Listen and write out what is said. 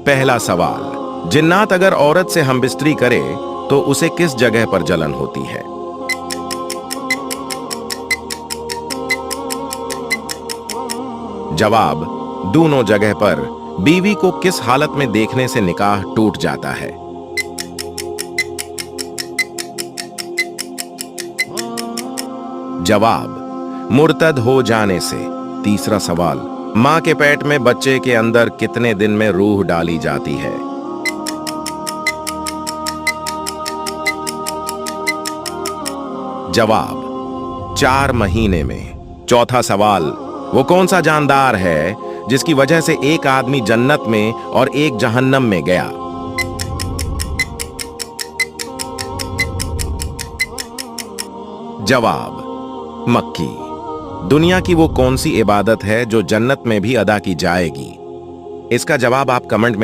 पहला सवाल, जिन्नात अगर औरत से हमबिस्तरी करे तो उसे किस जगह पर जलन होती है? जवाब, दोनों जगह पर। बीवी को किस हालत में देखने से निकाह टूट जाता है? जवाब, मुर्तद हो जाने से। तीसरा सवाल, मां के पेट में बच्चे के अंदर कितने दिन में रूह डाली जाती है? जवाब, 4 महीने में। चौथा सवाल, वो कौन सा जानदार है जिसकी वजह से एक आदमी जन्नत में और एक जहन्नम में गया? जवाब, मक्की। दुनिया की वो कौन सी इबादत है जो जन्नत में भी अदा की जाएगी? इसका जवाब आप कमेंट में